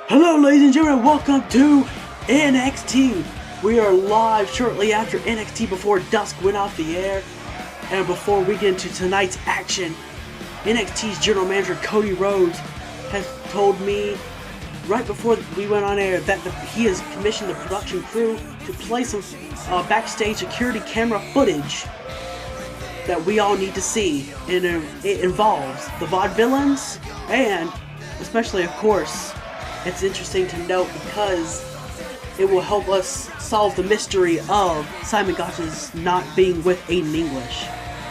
Hello ladies and gentlemen, welcome to NXT. We are live shortly after NXT Before Dusk went off the air. And before we get into tonight's action, NXT's general manager Cody Rhodes has told me right before we went on air that he has commissioned the production crew to play some backstage security camera footage that we all need to see. And it involves the vaudevillains and especially, of course, it's interesting to note because it will help us solve the mystery of Simon Gotch's not being with Aiden English.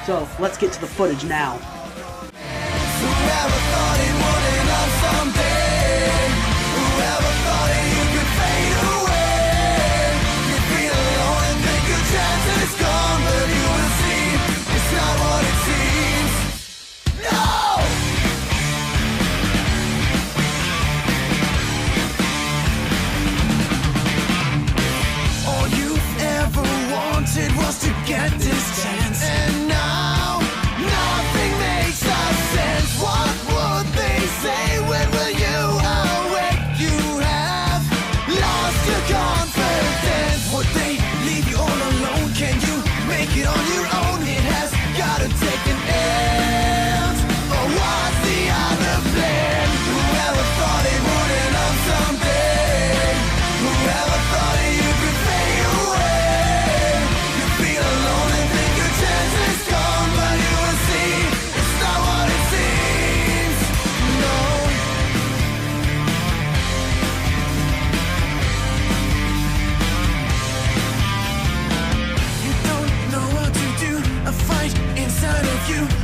So let's get to the footage now. Was to get this chance, and now nothing makes sense. What would they say? When will you awake? You have lost your confidence. Would they leave you all alone? Can you make it on your own? It has gotta take an end. Or what's the other plan? Whoever thought it would end up someday? Whoever thought it you could fade away?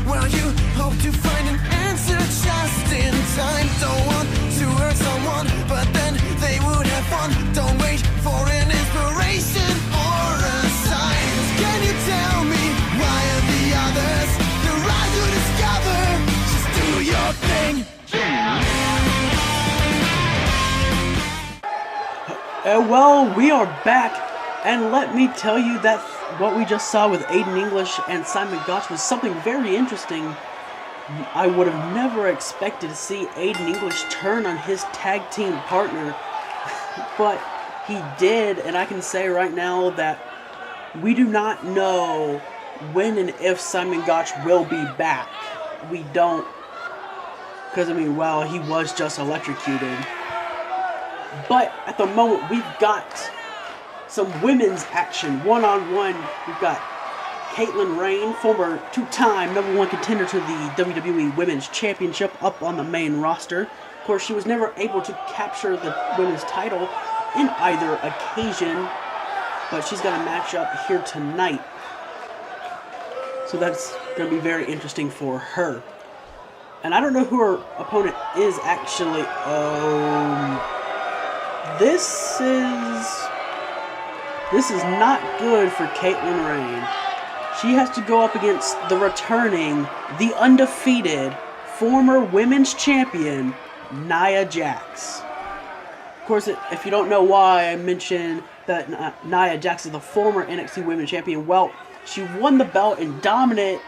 Well, you hope to find an answer just in time. Don't want to hurt someone, but then they would have fun. Don't wait for an inspiration or a sign. Can you tell me why are the others the right to discover? Just do your thing. Well, we are back, and let me tell you that what we just saw with Aiden English and Simon Gotch was something very interesting. I would have never expected to see Aiden English turn on his tag team partner, but he did, and I can say right now that we do not know when and if Simon Gotch will be back. We don't, because well, he was just electrocuted. But at the moment, we've got some women's action, one-on-one. We've got Caitlin Rain, former two-time #1 contender to the WWE Women's Championship, up on the main roster. Of course, she was never able to capture the women's title in either occasion, but she's got a match up here tonight. So that's going to be very interesting for her. And I don't know who her opponent is actually. This is not good for Caitlin Rain. She has to go up against the returning, the undefeated, former women's champion, Nia Jax. Of course, if you don't know why I mentioned that Nia Jax is the former NXT Women's Champion, well, she won the belt in dominant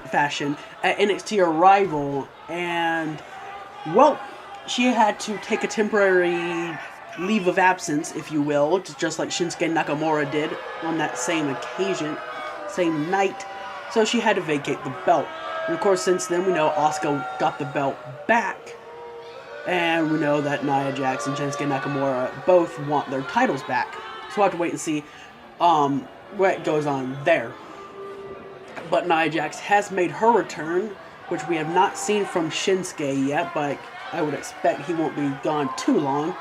fashion at NXT Arrival, and, well, she had to take a temporary leave of absence, if you will, just like Shinsuke Nakamura did on that same occasion, same night. So she had to vacate the belt. And of course, since then, we know Asuka got the belt back. And we know that Nia Jax and Shinsuke Nakamura both want their titles back. So we'll have to wait and see what goes on there. But Nia Jax has made her return, which we have not seen from Shinsuke yet, but I would expect he won't be gone too long.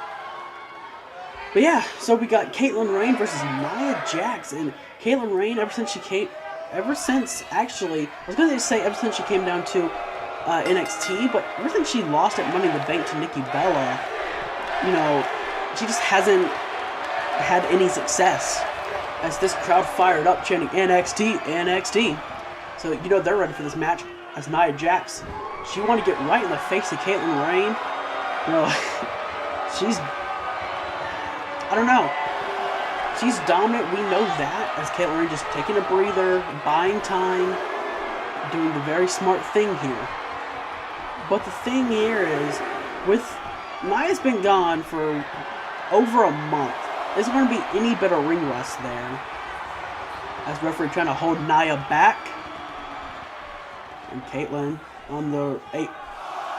But yeah, so we got Caitlin Rain versus Nia Jax, and Caitlin Rain, ever since she came down to NXT, but ever since she lost at Money in the Bank to Nikki Bella, she just hasn't had any success. As this crowd fired up chanting NXT, NXT. So they're ready for this match. As Nia Jax, she wanted to get right in the face of Caitlin Rain. She's, I don't know. She's dominant, we know that, as Caitlin Rain just taking a breather, buying time, doing the very smart thing here. But the thing here is, with Nia's been gone for over a month. Isn't going to be any better ring rust there. As referee trying to hold Nia back. And Kaitlyn on the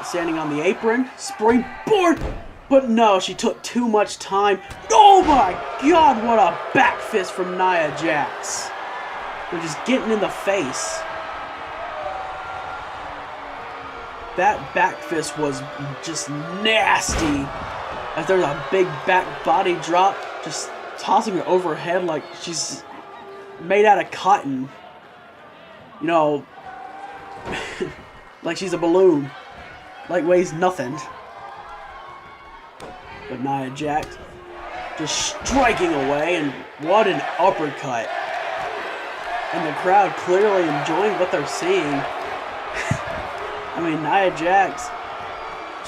standing on the apron. Springboard! But no, she took too much time. Oh my god, what a back fist from Nia Jax. They're just getting in the face. That back fist was just nasty. As there's a big back body drop, just tossing her overhead like she's made out of cotton. You know, like she's a balloon. Like weighs nothing. But Nia Jax just striking away, and what an uppercut. And the crowd clearly enjoying what they're seeing. I mean, Nia Jax,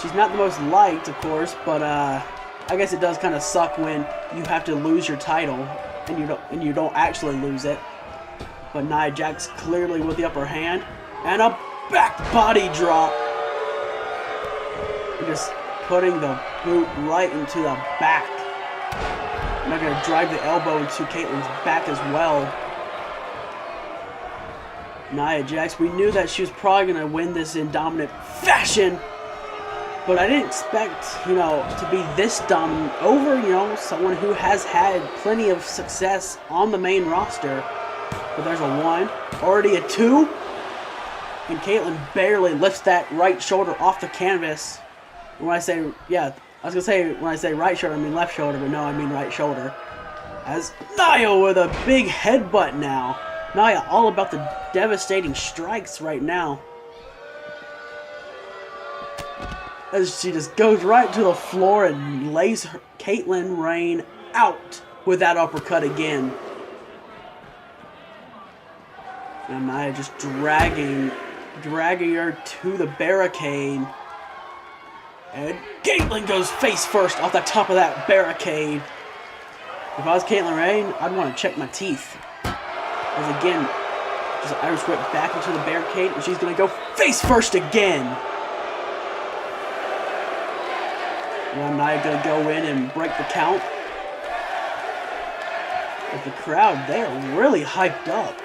she's not the most liked, of course, but I guess it does kind of suck when you have to lose your title and you don't actually lose it. But Nia Jax clearly with the upper hand, and a back body drop. And just putting the boot right into the back. And they're going to drive the elbow into Kaitlyn's back as well. Nia Jax, we knew that she was probably going to win this in dominant fashion. But I didn't expect, you know, to be this dominant over, you know, someone who has had plenty of success on the main roster. But there's a 1, already a 2. And Kaitlyn barely lifts that right shoulder off the canvas. When I say, yeah, I was going to say when I say right shoulder, I mean left shoulder, but no, I mean right shoulder. As Nia with a big headbutt now. Nia all about the devastating strikes right now. As she just goes right to the floor and lays her Kaitlyn Rain out with that uppercut again. And Nia just dragging her to the barricade. And Kaitlyn goes face first off the top of that barricade. If I was Kaitlyn Rain, I'd want to check my teeth. As again, just an Irish whip back into the barricade, and she's going to go face first again. Now Nia going to go in and break the count. But the crowd, they are really hyped up.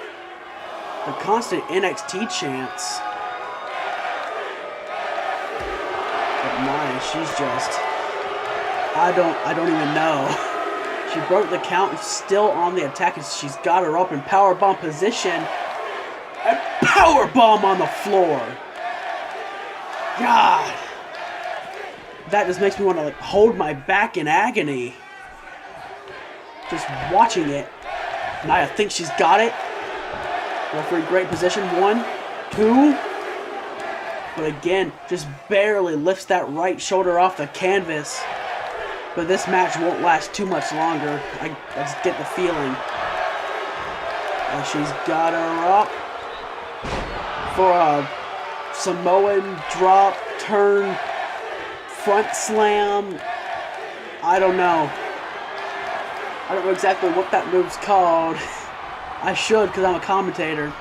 The constant NXT chants. But Nia, she's just, I don't even know. She broke the count and still on the attack, and she's got her up in powerbomb position. And powerbomb on the floor. God. That just makes me want to like hold my back in agony. Just watching it. Nia thinks she's got it. Referee great position. 1, 2. But again, just barely lifts that right shoulder off the canvas. But this match won't last too much longer. I just get the feeling. And she's got her up for a Samoan drop, turn, front slam. I don't know. I don't know exactly what that move's called. I should, because I'm a commentator.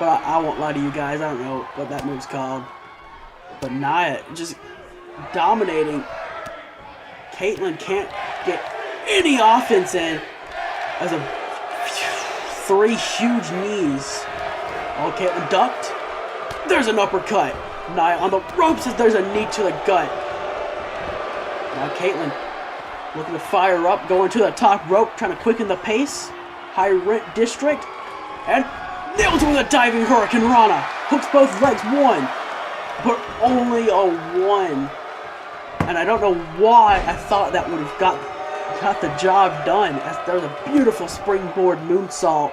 But I won't lie to you guys. I don't know what that move's called. But Nia just dominating. Kaitlyn can't get any offense in as a 3 huge knees. Oh, Kaitlyn ducked. There's an uppercut. Nia on the ropes as there's a knee to the gut. Now Kaitlyn looking to fire up, going to the top rope, trying to quicken the pace. High rent district. And nails with a diving Hurricane Rana. Hooks both legs. 1. But only a 1. And I don't know why I thought that would have got the job done, as there's a beautiful springboard moonsault.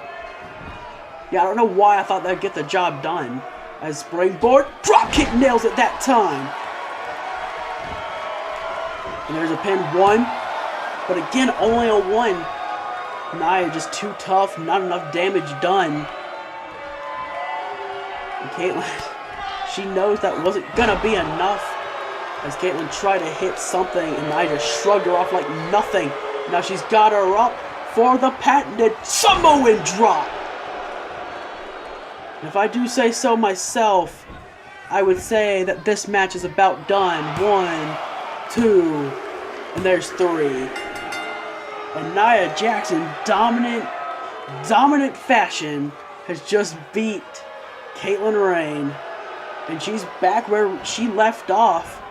Yeah, I don't know why I thought that'd get the job done. As springboard dropkick nails it that time. And there's a pin. 1. But again, only a 1. Nia just too tough, not enough damage done. And Kaitlyn, she knows that wasn't gonna be enough. As Kaitlyn tried to hit something, and Nia just shrugged her off like nothing. Now she's got her up for the patented Samoan drop. And if I do say so myself, I would say that this match is about done. 1, 2, and there's 3. And Nia Jax in dominant fashion has just beat Caitlin Rain. And she's back where she left off.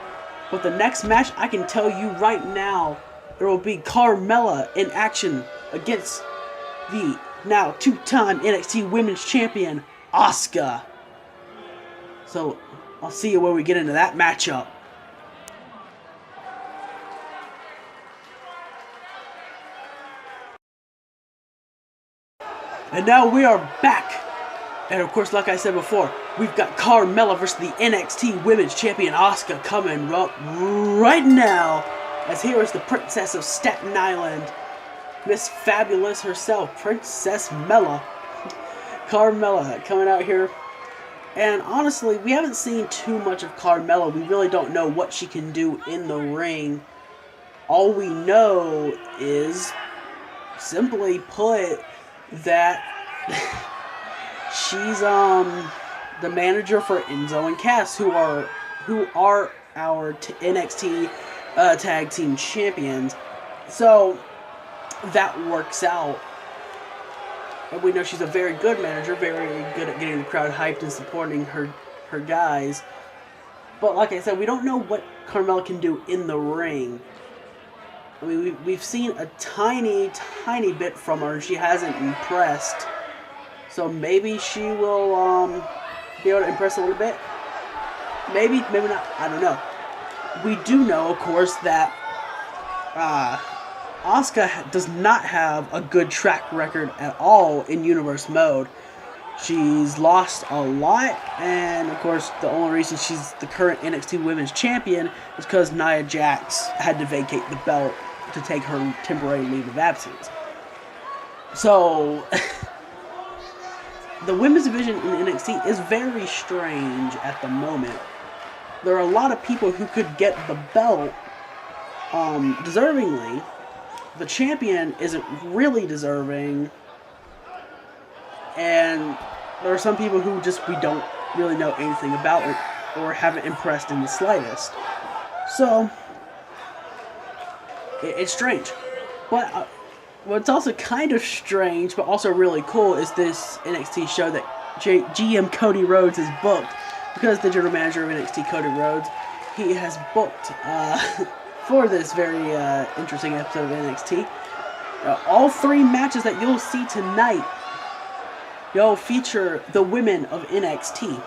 But the next match, I can tell you right now, there will be Carmella in action against the now 2-time NXT Women's Champion, Asuka. So, I'll see you when we get into that matchup. And now we are back. And of course, like I said before, we've got Carmella versus the NXT Women's Champion Asuka coming up right now. As here is the Princess of Staten Island, Miss Fabulous herself, Princess Mella. Carmella coming out here. And honestly, we haven't seen too much of Carmella. We really don't know what she can do in the ring. All we know is, simply put, that she's the manager for Enzo and Cass, who are our NXT tag team champions. So that works out. And we know she's a very good manager, very good at getting the crowd hyped and supporting her guys. But like I said, we don't know what Carmella can do in the ring. I mean, we've seen a tiny bit from her, and she hasn't impressed. So maybe she will be able to impress a little bit. Maybe not. I don't know. We do know, of course, that Asuka does not have a good track record at all in Universe mode. She's lost a lot, and of course, the only reason she's the current NXT Women's Champion is because Nia Jax had to vacate the belt to take her temporary leave of absence. So, the women's division in NXT is very strange at the moment. There are a lot of people who could get the belt deservingly. The champion isn't really deserving. And there are some people who we don't really know anything about it or haven't impressed in the slightest. So, it's strange. But what's also kind of strange, but also really cool, is this NXT show that GM Cody Rhodes has booked. Because the general manager of NXT, Cody Rhodes, he has booked for this very interesting episode of NXT. All 3 matches that you'll see tonight, you'll feature the women of NXT.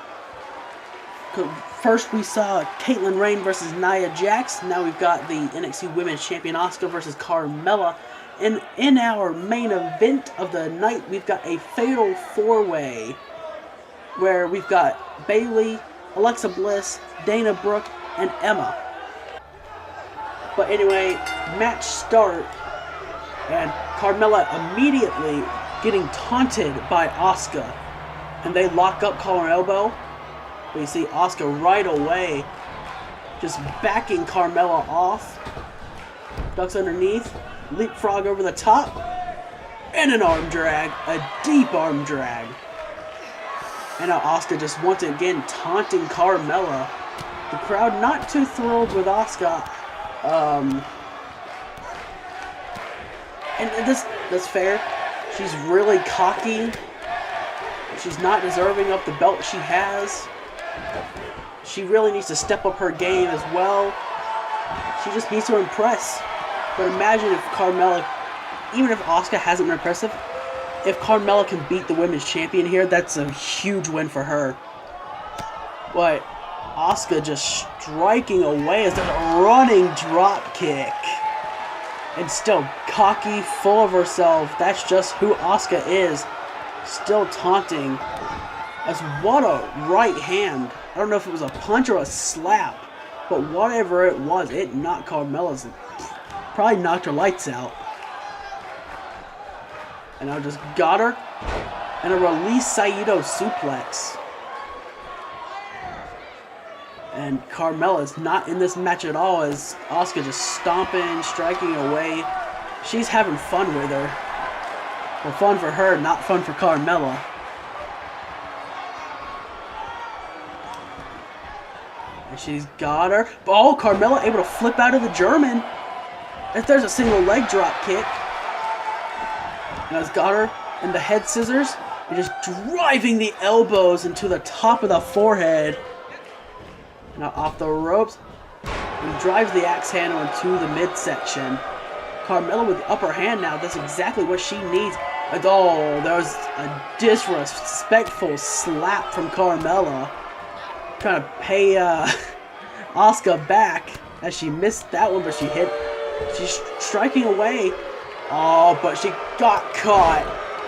First we saw Caitlin Rain versus Nia Jax. Now we've got the NXT Women's Champion Asuka versus Carmella. And in our main event of the night, we've got a fatal 4-way where we've got Bayley, Alexa Bliss, Dana Brooke, and Emma. But anyway, match start, and Carmella immediately getting taunted by Asuka. And they lock up collar and elbow. But you see Asuka right away just backing Carmella off. Ducks underneath, leapfrog over the top, and an arm drag, a deep arm drag. And now Asuka just once again taunting Carmella. The crowd not too thrilled with Asuka. And that's fair. She's really cocky. She's not deserving of the belt she has. She really needs to step up her game as well. She just needs to impress. But imagine if Carmella, even if Asuka hasn't been impressive, if Carmella can beat the women's champion here, that's a huge win for her. But Asuka just striking away as a running drop kick. And still cocky, full of herself. That's just who Asuka is. Still taunting. As what a right hand. I don't know if it was a punch or a slap. But whatever it was, it knocked Carmella's, probably knocked her lights out. And I just got her. And a release Saito suplex. And Carmella's not in this match at all, as Asuka just stomping, striking away. She's having fun with her. Well, fun for her, not fun for Carmella. And she's got her. Oh, Carmella able to flip out of the German. If there's a single leg drop kick. Now it's got her in the head scissors. And just driving the elbows into the top of the forehead. Now off the ropes. And drives the axe handle into the midsection. Carmella with the upper hand now. That's exactly what she needs. Oh, there was a disrespectful slap from Carmella. Trying to pay Asuka back as she missed that one, but she hit. She's striking away. Oh, but she got caught.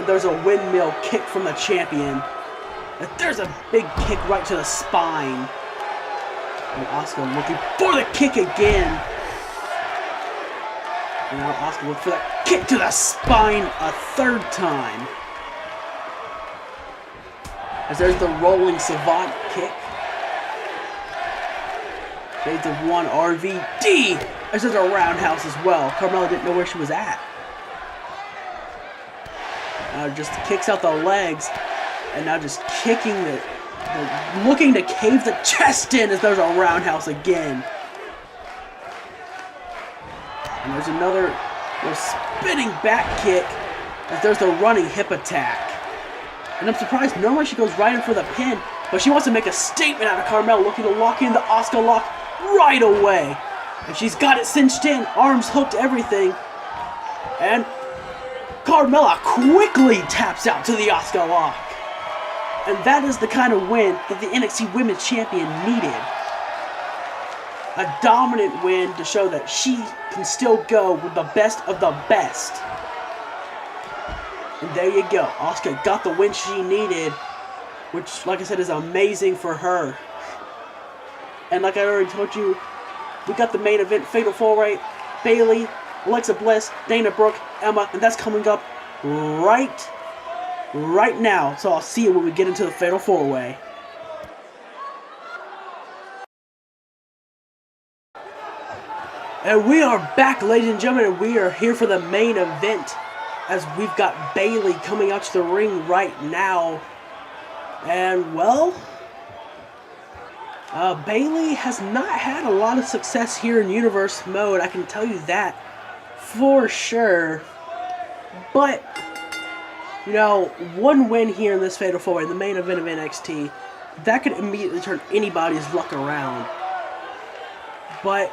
There's a windmill kick from the champion. There's a big kick right to the spine. And Asuka looking for the kick again. And now Asuka looking for that kick to the spine a third time. As there's the rolling savant kick. Shades of one RVD. As there's a roundhouse as well. Carmella didn't know where she was at. Now just kicks out the legs. And now just kicking looking to cave the chest in as there's a roundhouse again. And there's another spinning back kick as there's the running hip attack. And I'm surprised normally she goes right in for the pin, but she wants to make a statement out of Carmella, looking to lock in the Asuka lock right away. And she's got it cinched in, arms hooked, everything. And Carmella quickly taps out to the Asuka lock. And that is the kind of win that the NXT Women's Champion needed. A dominant win to show that she can still go with the best of the best. And there you go. Asuka got the win she needed, which, like I said, is amazing for her. And like I already told you, we got the main event, Fatal 4-Way, Bayley, Alexa Bliss, Dana Brooke, Emma, and that's coming up right now. So I'll see you when we get into the Fatal 4-Way. And we are back, ladies and gentlemen, and we are here for the main event as we've got Bayley coming out to the ring right now. And, well, Bayley has not had a lot of success here in Universe mode, I can tell you that for sure. But, you know, one win here in this Fatal 4-Way, in the main event of NXT, that could immediately turn anybody's luck around. But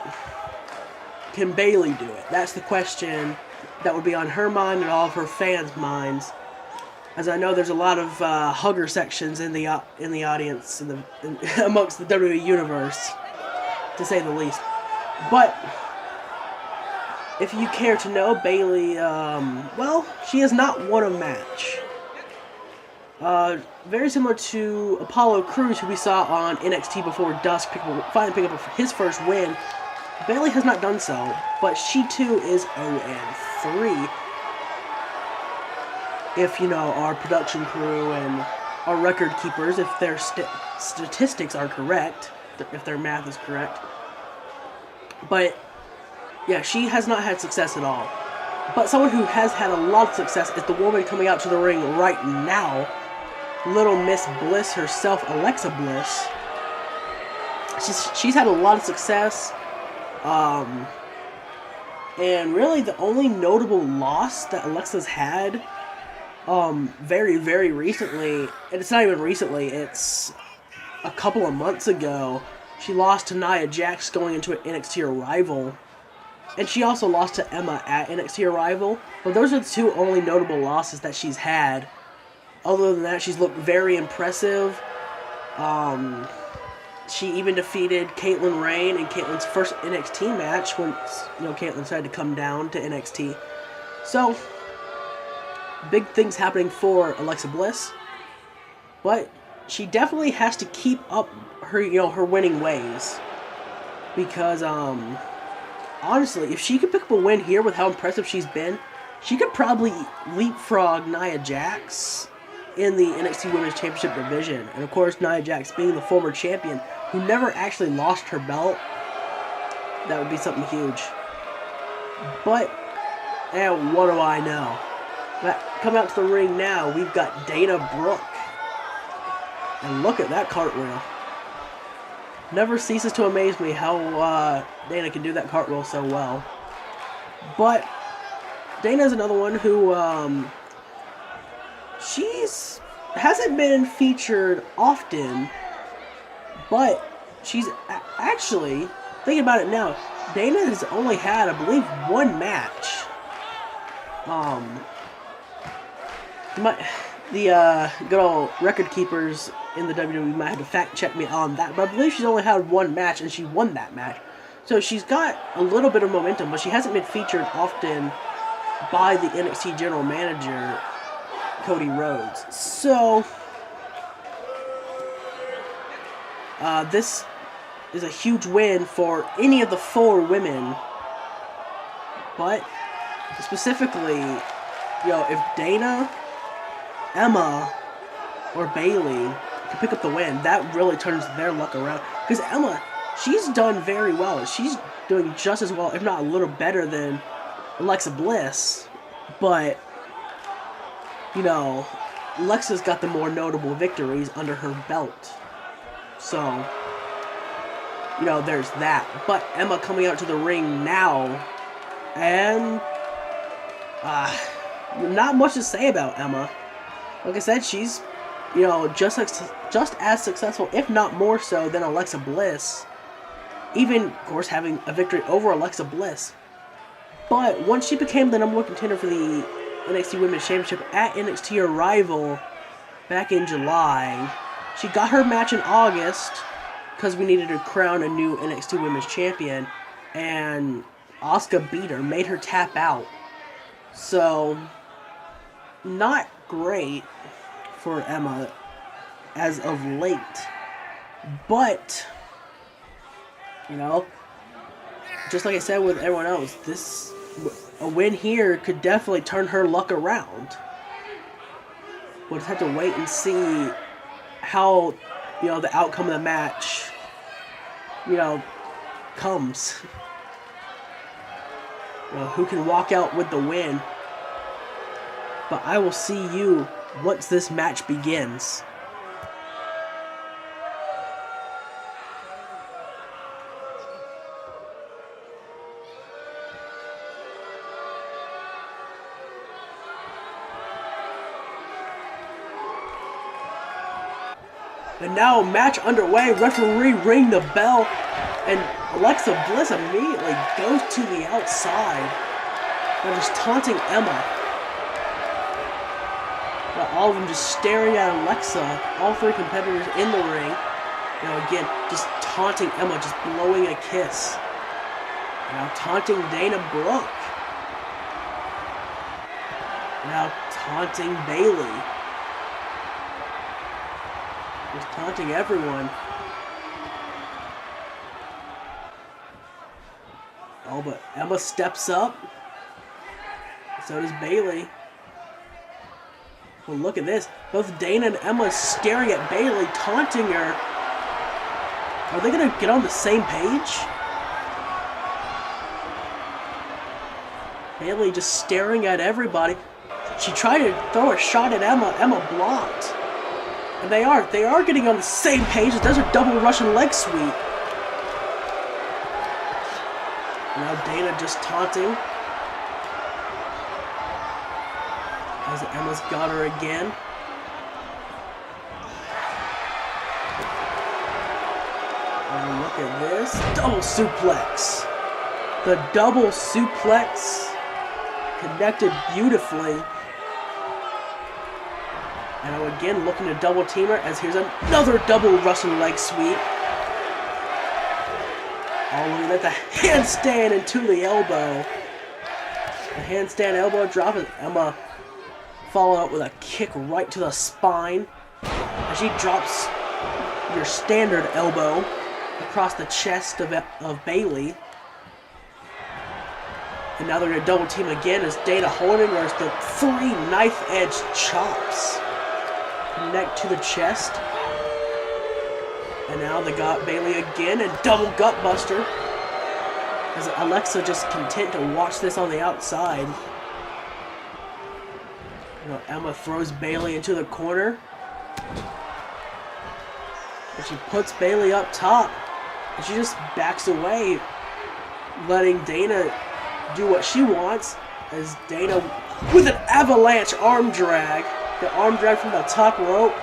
can Bayley do it? That's the question that would be on her mind and all of her fans' minds. As I know, there's a lot of hugger sections in the audience, amongst the WWE universe, to say the least. But if you care to know, Bayley, well, she has not won a match. Very similar to Apollo Crews, who we saw on NXT Before Dusk, finally pick up his first win. Bayley has not done so, but she too is 0-3. If, you know, our production crew and our record keepers, if their statistics are correct, if their math is correct. But, yeah, she has not had success at all. But someone who has had a lot of success is the woman coming out to the ring right now. Little Miss Bliss herself, Alexa Bliss. She's had a lot of success. And really the only notable loss that Alexa's had, very, very recently, and it's not even recently, it's a couple of months ago, she lost to Nia Jax going into an NXT Arrival. And she also lost to Emma at NXT Arrival. But those are the two only notable losses that she's had. Other than that, she's looked very impressive. She even defeated Caitlin Rain in Caitlin's first NXT match when, you know, Caitlin decided to come down to NXT. So, big things happening for Alexa Bliss. But she definitely has to keep up her, you know, her winning ways. Because, honestly, if she could pick up a win here with how impressive she's been, she could probably leapfrog Nia Jax in the NXT Women's Championship division. And of course, Nia Jax being the former champion who never actually lost her belt, that would be something huge. But, what do I know? Coming out to the ring now, we've got Dana Brooke. And look at that cartwheel. Never ceases to amaze me how Dana can do that cartwheel so well. But Dana's another one who hasn't been featured often, but she's actually thinking about it now. Dana has only had, I believe, one match. The good old record keepers in the WWE might have to fact check me on that, but I believe she's only had one match and she won that match. So she's got a little bit of momentum, but she hasn't been featured often by the NXT general manager, Cody Rhodes. So this is a huge win for any of the 4 women, but specifically, if Dana, Emma, or Bayley can pick up the win, that really turns their luck around. Because Emma, she's done very well. She's doing just as well, if not a little better than Alexa Bliss. But, Alexa's got the more notable victories under her belt. So, there's that. But Emma coming out to the ring now, and not much to say about Emma. Like I said, she's, just as successful, if not more so, than Alexa Bliss. Even, of course, having a victory over Alexa Bliss. But once she became the #1 contender for the NXT Women's Championship at NXT Arrival back in July, she got her match in August because we needed to crown a new NXT Women's Champion, and Asuka beat her, made her tap out. So, not great for Emma as of late. But, just like I said with everyone else, a win here could definitely turn her luck around. We'll just have to wait and see how, the outcome of the match, comes. Who can walk out with the win. But I will see you once this match begins. And now, match underway. Referee ring the bell, and Alexa Bliss immediately goes to the outside. They're just taunting Emma. All of them just staring at Alexa. All 3 competitors in the ring. Again, just taunting Emma, just blowing a kiss. Now taunting Dana Brooke. Now taunting Bayley. Just taunting everyone. Oh, but Emma steps up. So does Bayley. Well, look at this. Both Dana and Emma staring at Bayley, taunting her. Are they going to get on the same page? Bayley just staring at everybody. She tried to throw a shot at Emma. Emma blocked. And they are getting on the same page. There's a double Russian leg sweep. Now Dana just taunting. As Emma's got her again. And look at this. Double suplex. The double suplex connected beautifully. And again looking to double team her as here's another double Russian leg sweep. Oh, look at the handstand into the elbow. The handstand elbow drop, and Emma following up with a kick right to the spine as she drops your standard elbow across the chest of Bayley. And now they're going to double team again as Dana holding her as the 3 knife-edge chops connect to the chest. And now they got Bayley again and double gut buster. As Alexa just content to watch this on the outside. Emma throws Bayley into the corner. And she puts Bayley up top. And she just backs away, letting Dana do what she wants, as Dana with an avalanche arm drag. The arm drag from the top rope.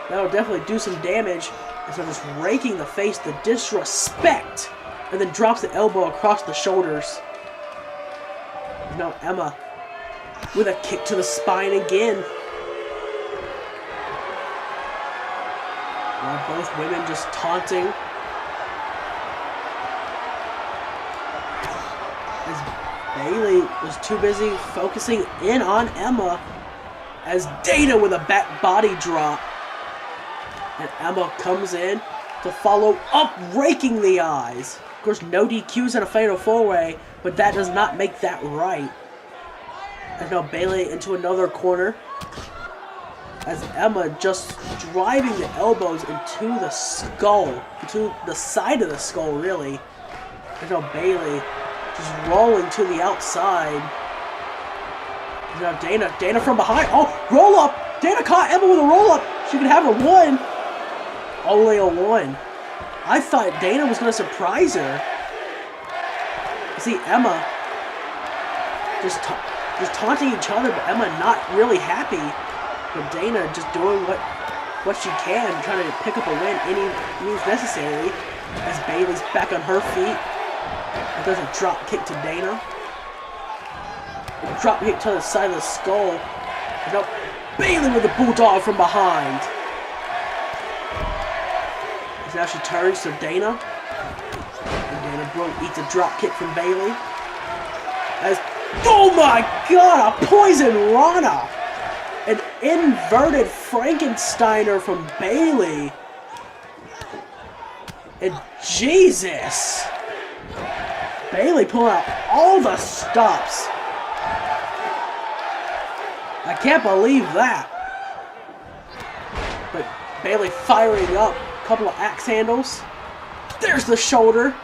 That'll definitely do some damage. And so just raking the face, the disrespect. And then drops the elbow across the shoulders. Now Emma with a kick to the spine again. Now both women just taunting. As Bayley was too busy focusing in on Emma. As Dana with a back body drop. And Emma comes in to follow up, raking the eyes. Of course, no DQs in a fatal four-way, but that does not make that right. And now Bayley into another corner. As Emma just driving the elbows into the skull. Into the side of the skull, really. And now Bayley just rolling to the outside. And now Dana from behind. Oh, roll up! Dana caught Emma with a roll up. She could have her one. Only a one. I thought Dana was going to surprise her. You see Emma just taunting each other, but Emma not really happy. But Dana just doing what she can, trying to pick up a win any means necessary. As Bayley's back on her feet. And there's a drop kick to Dana. A drop kick to the side of the skull. And now Bayley with the bulldog from behind. As now she turns to Dana. And Dana Brooke eats a drop kick from Bayley. As, oh my god, a poison Rana! An inverted Frankensteiner from Bayley. And Jesus! Bayley pulling out all the stops. I can't believe that. But Bayley firing up a couple of axe handles. There's the shoulder.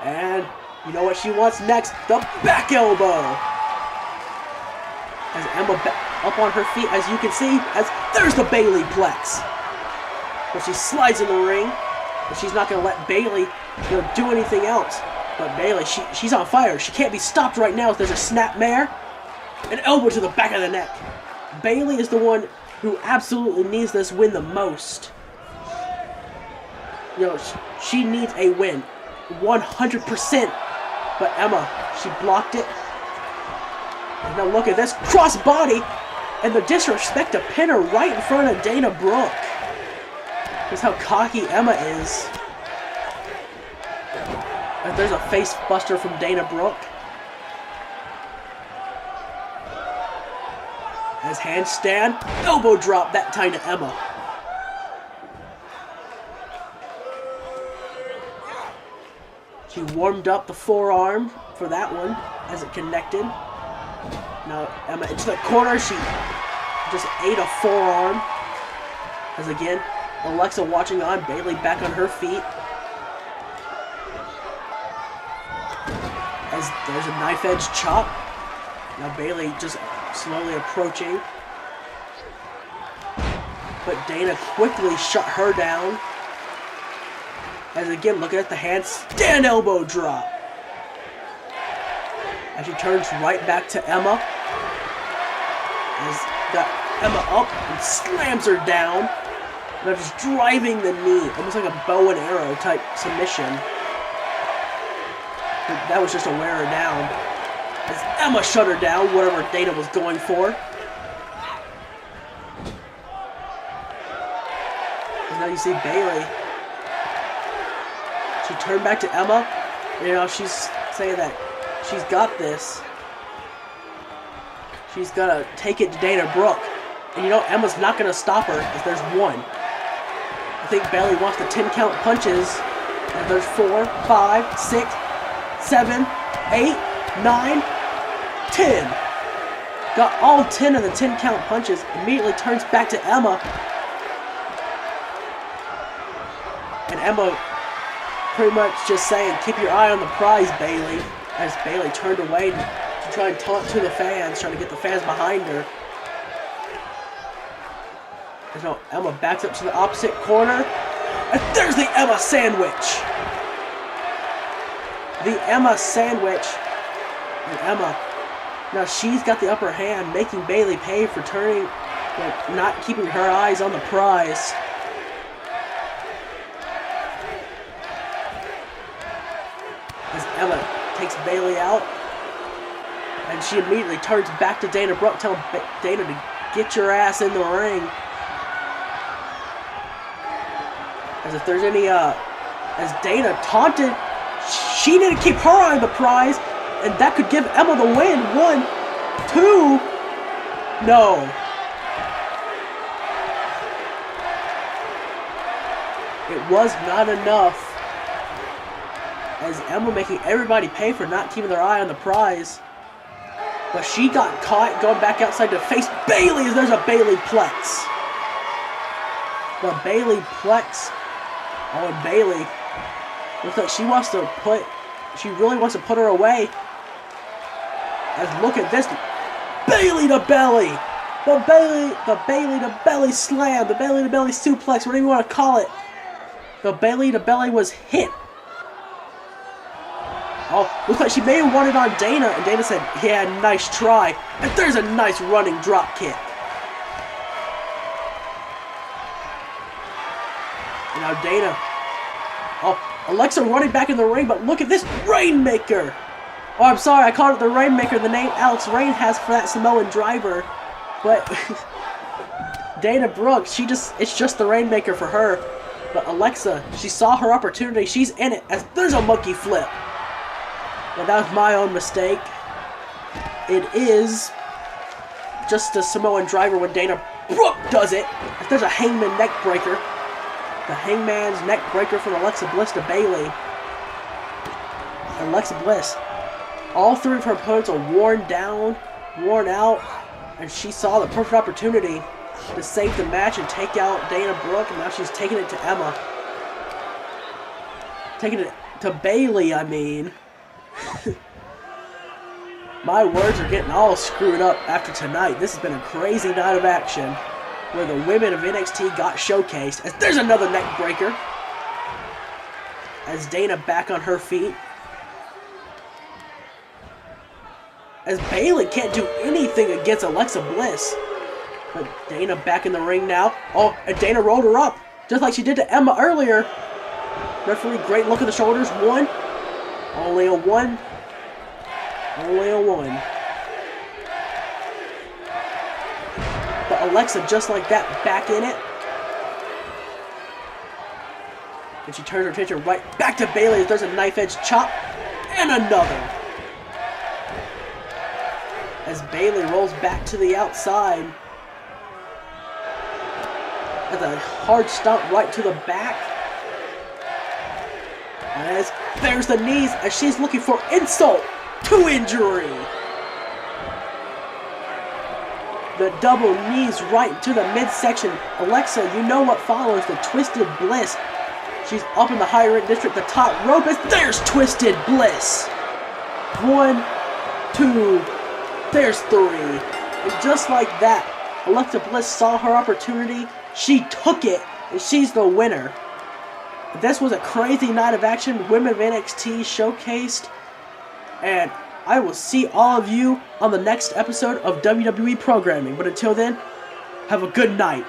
And you know what she wants next? The back elbow. As Emma up on her feet, as you can see, as there's the Bayley plex. But she slides in the ring. But she's not going to let Bayley do anything else. But Bayley, she's on fire. She can't be stopped right now. There's a snapmare. An elbow to the back of the neck. Bayley is the one who absolutely needs this win the most. She needs a win. 100%. But Emma, she blocked it. And now look at this. Crossbody. And the disrespect to pin her right in front of Dana Brooke. That's how cocky Emma is. And there's a face buster from Dana Brooke. As handstand, elbow drop that time to Emma. She warmed up the forearm for that one as it connected. Now Emma into the corner, she just ate a forearm. As again, Alexa watching on, Bayley back on her feet. As there's a knife edge chop. Now Bayley just slowly approaching. But Dana quickly shut her down. As again, looking at the handstand elbow drop. As she turns right back to Emma. As got Emma up and slams her down. Now just driving the knee, almost like a bow and arrow type submission. But that was just to wear her down. As Emma shut her down, whatever Dana was going for. And now you see Bayley. She turned back to Emma. She's saying that she's got this. She's gonna take it to Dana Brooke. And Emma's not gonna stop her if there's one. I think Bayley wants the 10 count punches. And there's 4, 5, 6, 7, 8, 9, 10. Got all 10 of the 10 count punches. Immediately turns back to Emma. And Emma pretty much just saying, keep your eye on the prize, Bayley. As Bayley turned away to try and taunt to the fans, trying to get the fans behind her. So Emma backs up to the opposite corner. And there's the Emma sandwich. The Emma sandwich. And Emma, now she's got the upper hand, making Bayley pay for turning, not keeping her eyes on the prize. As Emma takes Bayley out, and she immediately turns back to Dana Brooke, telling Dana to get your ass in the ring. As if there's any, as Dana taunted, she didn't keep her eye on the prize, and that could give Emma the win. 1, 2, no. It was not enough. As Emma making everybody pay for not keeping their eye on the prize. But she got caught going back outside to face Bayley as there's a Bayley Plex. The Bayley Plex. Oh, and Bayley looks like she really wants to put her away. As look at this. Bayley to belly. The Bayley to belly slam. The Bayley to belly suplex, whatever you want to call it. The Bayley to belly was hit. Oh, looks like she may have won it on Dana, and Dana said, yeah, nice try. And there's a nice running drop kick. And now Dana. Oh, Alexa running back in the ring, but look at this Rainmaker. Oh, I'm sorry, I called it the Rainmaker, the name Alex Rain has for that Samoan driver. But Dana Brooks, it's just the Rainmaker for her. But Alexa, she saw her opportunity, she's in it, as there's a monkey flip. Now that was my own mistake. It is just a Samoan driver when Dana Brooke does it. As there's a Hangman neck breaker. The Hangman's neck breaker from Alexa Bliss to Bayley. Alexa Bliss. All three of her opponents are worn down, worn out, and she saw the perfect opportunity to save the match and take out Dana Brooke, and now she's taking it to Emma. Taking it to Bayley, I mean. My words are getting all screwed up after tonight. This has been a crazy night of action where the women of NXT got showcased. As there's another neck breaker. As Dana back on her feet. As Bayley can't do anything against Alexa Bliss. But Dana back in the ring now. Oh, and Dana rolled her up. Just like she did to Emma earlier. Referee, great look at the shoulders. 1. Only a 1. Only a 1. But Alexa, just like that, back in it. And she turns her attention right back to Bayley as there's a knife edge chop. And another. As Bayley rolls back to the outside. As a hard stomp right to the back. As there's the knees as she's looking for insult to injury. The double knees right to the midsection. Alexa, you know what follows. The Twisted Bliss. She's up in the higher end district. The top rope is there's Twisted Bliss. 1, 2, there's 3. And just like that, Alexa Bliss saw her opportunity. She took it, and she's the winner. This was a crazy night of action. Women of NXT showcased. And I will see all of you on the next episode of WWE Programming. But until then, have a good night.